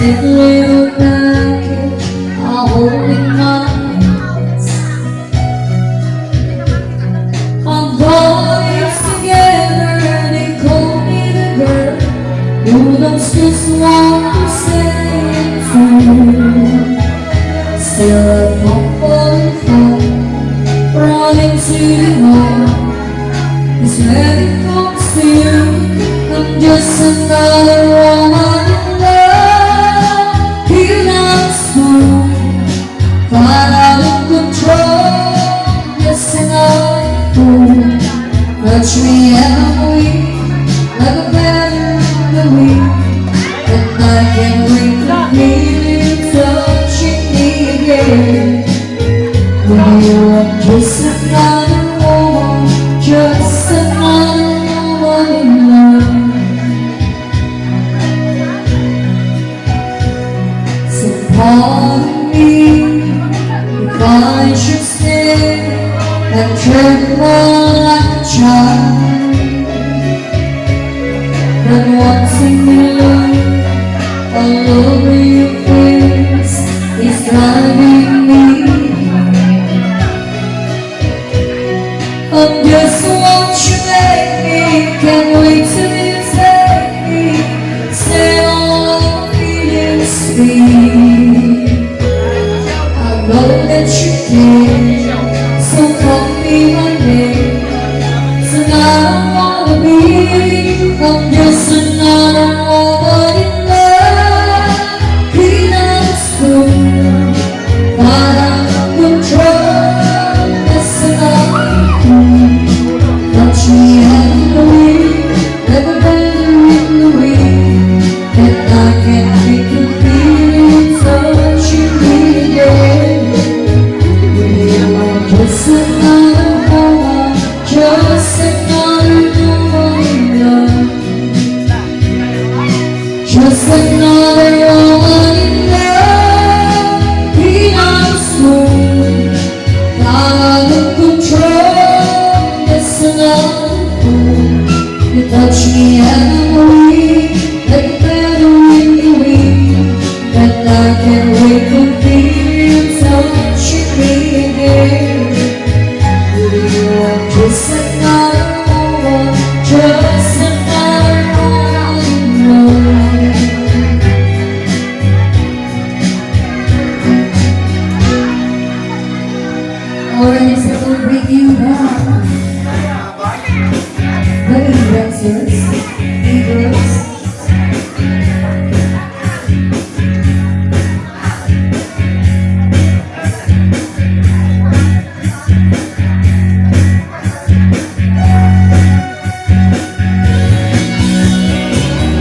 in little night are holding hands. Our bodies together, they call me the girl who loves just want to say it true. Still a pump on fun, running to the home. Cause when it comes to you, I'm just another woman in love. Feel I'm smooth, but out of control. Yes, and I'm fool. Touch me and I'm weak, like a feather in the wind. And I can't wait to feel you touching me again. When you're just another woman, just another woman in love. So pardon me if I should stay and tremble like a child. But once in your love, all over your face is driving me. I'm just what you make me, can't wait till you take me. Say all the feelings speak. I know that you care, so call me my name. Tonight I wanna be, I'm just another woman in love. Clean up the spoon, but I'm in control. Listen up. Touch me and the wind, like a feather in the wind. And I can't wait to feel you touching me again. You are just another woman, just another woman in love. Just another woman in love. Be not smooth, out of control. You touch me and